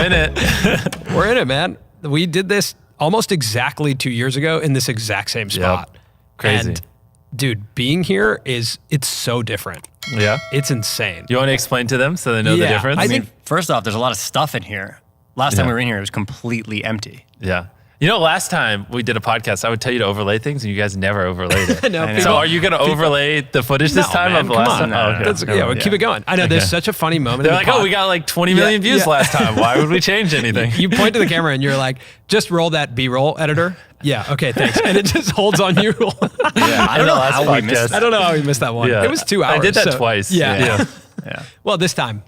in it. We're in it, man. We did this almost exactly 2 years ago in this exact same spot. Yep. Crazy. And dude, being here it's so different. Yeah. It's insane. You want to explain to them so they know the difference? I mean, first off, there's a lot of stuff in here. Last time we were in here, it was completely empty. Yeah. You know, last time we did a podcast, I would tell you to overlay things, and you guys never overlaid it. No, so are you going to overlay the footage this time? Man, of the come last on. time? Oh, okay. We'll keep it going. I know there's such a funny moment. They're in like, the oh, we got like 20 million views last time. Why would we change anything? You point to the camera and you're like, just roll that B-roll editor. Yeah, okay, thanks. And it just holds on you. I don't know how we missed that. I don't know how we missed that one. Yeah. It was 2 hours. I did that twice. Yeah. Yeah. Well, this time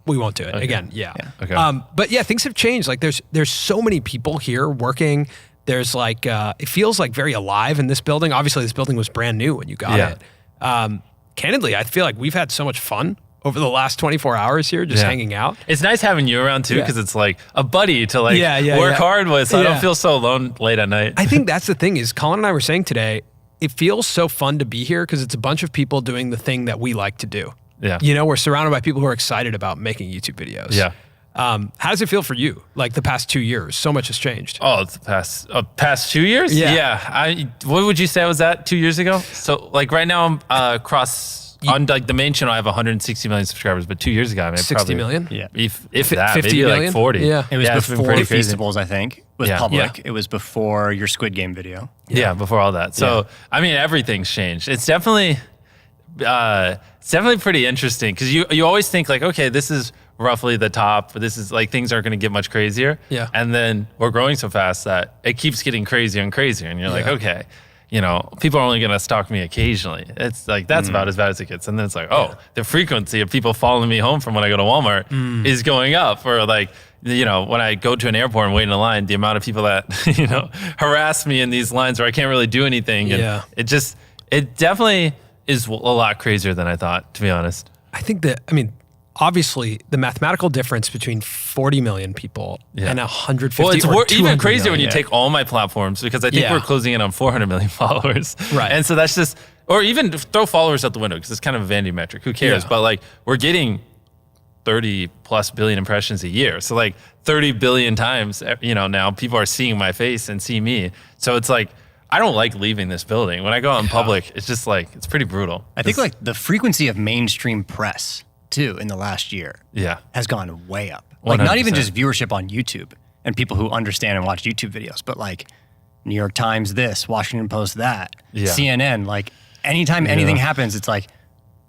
we won't do it again. Yeah. Okay. But yeah, things have changed. Like there's so many people here working. There's like, it feels like very alive in this building. Obviously this building was brand new when you got it. Candidly, I feel like we've had so much fun over the last 24 hours here, just hanging out. It's nice having you around too, because it's like a buddy to like work hard with, so I don't feel so alone late at night. I think that's the thing is Colin and I were saying today, it feels so fun to be here because it's a bunch of people doing the thing that we like to do. Yeah. You know, we're surrounded by people who are excited about making YouTube videos. Yeah. How does it feel for you? Like the past 2 years, so much has changed. Oh, it's the past 2 years? Yeah. What would you say I was at 2 years ago? So like right now I'm on like the main channel, I have 160 million subscribers, but 2 years ago, I mean, 60 million? Yeah. If that, 50 maybe million? like 40. Yeah. It was before pretty crazy. Feastables, I think, was public. Yeah. It was before your Squid Game video. Yeah, before all that. So, I mean, everything's changed. It's definitely pretty interesting because you always think like, okay, this is roughly the top, but this is like things aren't going to get much crazier. Yeah. And then we're growing so fast that it keeps getting crazier and crazier. And you're like, okay, you know, people are only going to stalk me occasionally. It's like, that's about as bad as it gets. And then it's like, oh, the frequency of people following me home from when I go to Walmart is going up. Or like, you know, when I go to an airport and wait in a line, the amount of people that, you know, harass me in these lines where I can't really do anything. And it definitely is a lot crazier than I thought, to be honest. I think that, I mean, obviously the mathematical difference between 40 million people and 150 well, it's even crazier when you million. take all my platforms, because I think we're closing in on 400 million followers. Right. And so that's just, or even throw followers out the window because it's kind of a vanity metric. Who cares? But like we're getting 30 plus billion impressions a year. So like 30 billion times, you know, now people are seeing my face and see me. So it's like, I don't like leaving this building. When I go out in public, it's just like, it's pretty brutal. I think like the frequency of mainstream press too in the last year has gone way up. Like 100%. not even just viewership on YouTube and people who understand and watch YouTube videos, but like New York Times this, Washington Post that, CNN, like anytime anything happens, it's like,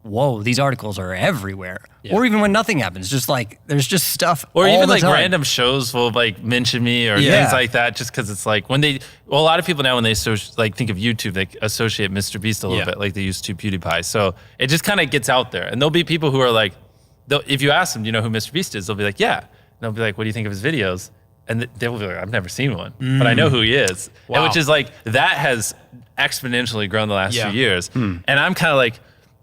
whoa, these articles are everywhere. Or even when nothing happens, just like, there's just stuff or all even the like time. random shows will like mention me or things like that, just because it's like when they, well, a lot of people now when they like think of YouTube, they associate MrBeast a little bit like they used to PewDiePie. So it just kind of gets out there. And there'll be people who are like, if you ask them, do you know who MrBeast is? They'll be like, yeah. And they'll be like, what do you think of his videos? And they will be like, I've never seen one, but I know who he is. Wow. And which is like, that has exponentially grown the last few years. And I'm kind of like,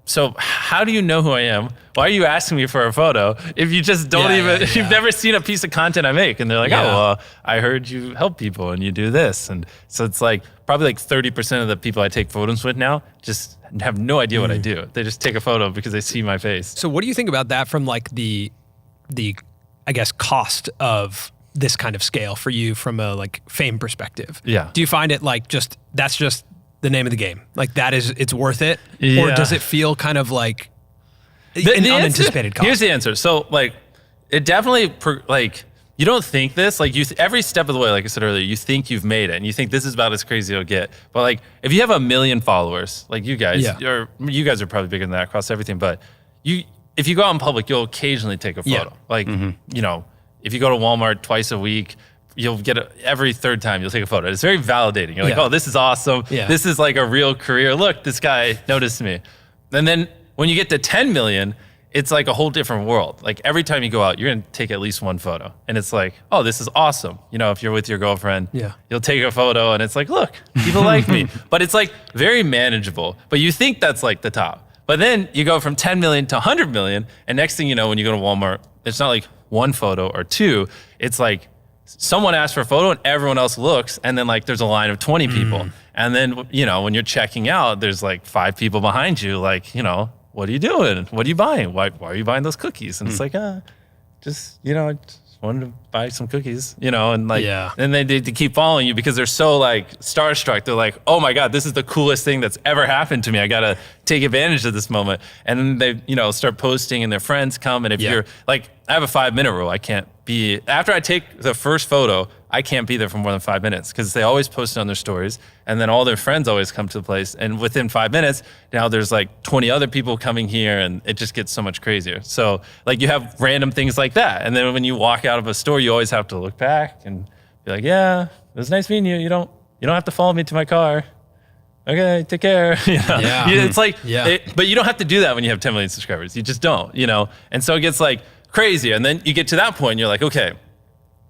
so how do you know who I am? Why are you asking me for a photo if you just don't you've never seen a piece of content I make? And they're like, oh, well, I heard you help people and you do this. And so it's like probably like 30% of the people I take photos with now just have no idea what I do. They just take a photo because they see my face. So what do you think about that from like the I guess, cost of this kind of scale for you from a like fame perspective? Yeah. Do you find it like that's just the name of the game? Like it's worth it? Or does it feel kind of like an unanticipated cost? Here's the answer. So like, it definitely, like, you don't think this, like every step of the way, like I said earlier, you think you've made it and you think this is about as crazy as it'll get. But like, if you have 1 million followers, like you guys, or you guys are probably bigger than that across everything, but if you go out in public, you'll occasionally take a photo. Like, you know, if you go to Walmart twice a week, you'll get every third time you'll take a photo. It's very validating. You're like, oh, this is awesome. This is like a real career. Look, this guy noticed me. And then when you get to 10 million, it's like a whole different world. Like every time you go out, you're gonna take at least one photo. And it's like, oh, this is awesome. You know, if you're with your girlfriend, you'll take a photo and it's like, look, people like me. But it's like very manageable. But you think that's like the top. But then you go from 10 million to 100 million. And next thing you know, when you go to Walmart, it's not like one photo or two. It's like, someone asks for a photo and everyone else looks, and then like there's a line of 20 people. And then, you know, when you're checking out, there's like 5 people behind you, like, you know, what are you doing? What are you buying? Why are you buying those cookies? And it's like, just, you know, wanted to buy some cookies, you know, and like, Yeah. and they keep following you because they're so like starstruck. They're like, oh my God, this is the coolest thing that's ever happened to me. I got to take advantage of this moment. And then they, you know, start posting and their friends come. And if you're like, I have a 5-minute rule. I can't be, after I take the first photo, I can't be there for more than 5 minutes because they always post it on their stories. And then all their friends always come to the place. And within 5 minutes, now there's like 20 other people coming here and it just gets so much crazier. So like you have random things like that. And then when you walk out of a store, you always have to look back and be like, yeah, it was nice meeting you. You don't have to follow me to my car. Okay, take care. You know? Yeah. It's like, but you don't have to do that when you have 10 million subscribers. You just don't, you know? And so it gets like crazier. And then you get to that point and you're like, okay,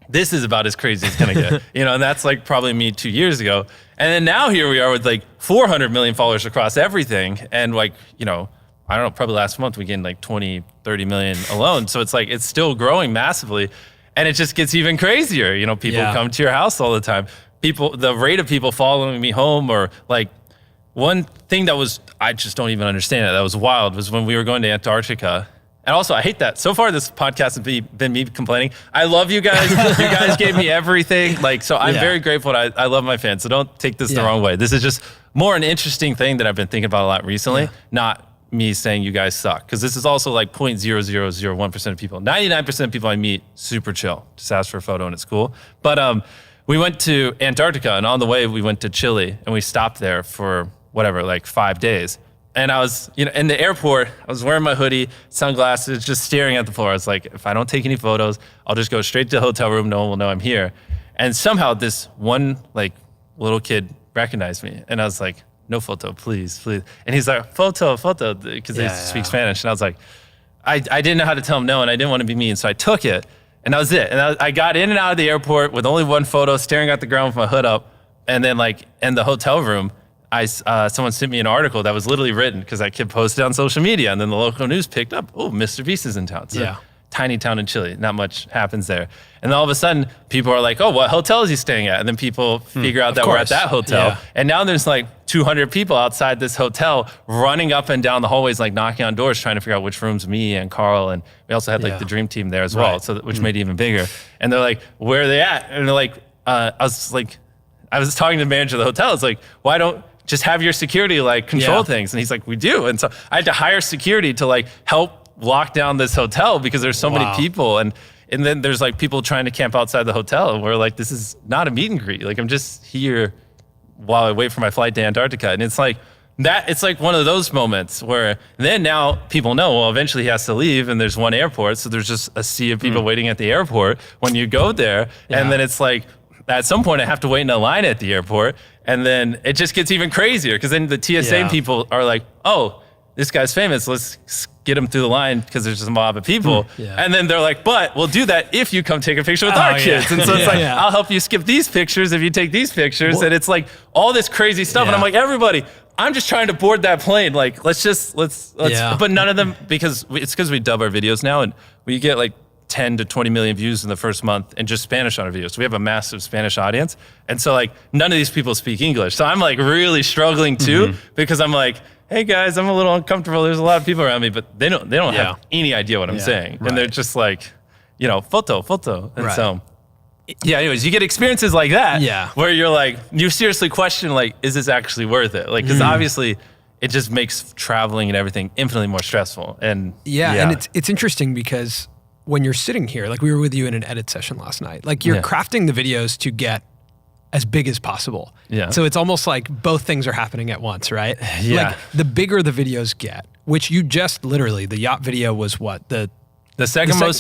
this is about as crazy as it's gonna get, you know, and that's like probably me 2 years ago. And then now here we are with like 400 million followers across everything. And like, you know, I don't know, probably last month we gained like 20, 30 million alone. So it's like, it's still growing massively and it just gets even crazier. You know, people come to your house all the time. The rate of people following me home, or like one thing that was, I just don't even understand it, that was wild, was when we were going to Antarctica. And also, I hate that. So far, this podcast has been me complaining. I love you guys. You guys gave me everything. Like, so I'm very grateful. I love my fans. So don't take this the wrong way. This is just more an interesting thing that I've been thinking about a lot recently, not me saying you guys suck. Because this is also like 0.0001% of people. 99% of people I meet, super chill. Just ask for a photo and it's cool. But we went to Antarctica, and on the way, we went to Chile, and we stopped there for whatever, like 5 days. And I was, you know, in the airport, I was wearing my hoodie, sunglasses, just staring at the floor. I was like, if I don't take any photos, I'll just go straight to the hotel room. No one will know I'm here. And somehow this one like little kid recognized me. And I was like, no photo, please, please. And he's like, photo, because they speak Spanish. And I was like, I didn't know how to tell him no, and I didn't want to be mean. So I took it, and that was it. And I got in and out of the airport with only one photo, staring at the ground with my hood up. And then like in the hotel room, someone sent me an article that was literally written because that kid posted on social media, and then the local news picked up, oh, MrBeast is in town. It's a tiny town in Chile. Not much happens there. And then all of a sudden, people are like, oh, what hotel is he staying at? And then people figure out that we're at that hotel. Yeah. And now there's like 200 people outside this hotel running up and down the hallways, like knocking on doors, trying to figure out which room's me and Carl. And we also had like the dream team there as well, so which made it even bigger. And they're like, where are they at? And they're like, I was talking to the manager of the hotel. It's like, why don't just have your security like control things? And he's like, we do. And so I had to hire security to like help lock down this hotel because there's so many people. And then there's like people trying to camp outside the hotel. And we're like, this is not a meet and greet. Like I'm just here while I wait for my flight to Antarctica. And it's like that, it's like one of those moments where then now people know, well, eventually he has to leave and there's one airport. So there's just a sea of people waiting at the airport when you go there. And then it's like, at some point I have to wait in a line at the airport. And then it just gets even crazier because then the TSA people are like, oh, this guy's famous. Let's get him through the line because there's just a mob of people. And then they're like, but we'll do that if you come take a picture with our kids. And so it's like, I'll help you skip these pictures if you take these pictures. And it's like all this crazy stuff. And I'm like, everybody, I'm just trying to board that plane. Like, let's but none of them, because we dub our videos now and we get like 10 to 20 million views in the first month and just Spanish on our videos. So we have a massive Spanish audience. And so like none of these people speak English. So I'm like really struggling too because I'm like, hey guys, I'm a little uncomfortable. There's a lot of people around me, but they don't have any idea what I'm saying. And they're just like, you know, photo. And so anyways, you get experiences like that where you're like, you seriously question like, is this actually worth it? Like, cause obviously it just makes traveling and everything infinitely more stressful. And and it's interesting because when you're sitting here, like we were with you in an edit session last night, like you're crafting the videos to get as big as possible. So it's almost like both things are happening at once, right? Like the bigger the videos get, which you just literally, the yacht video was what? The second most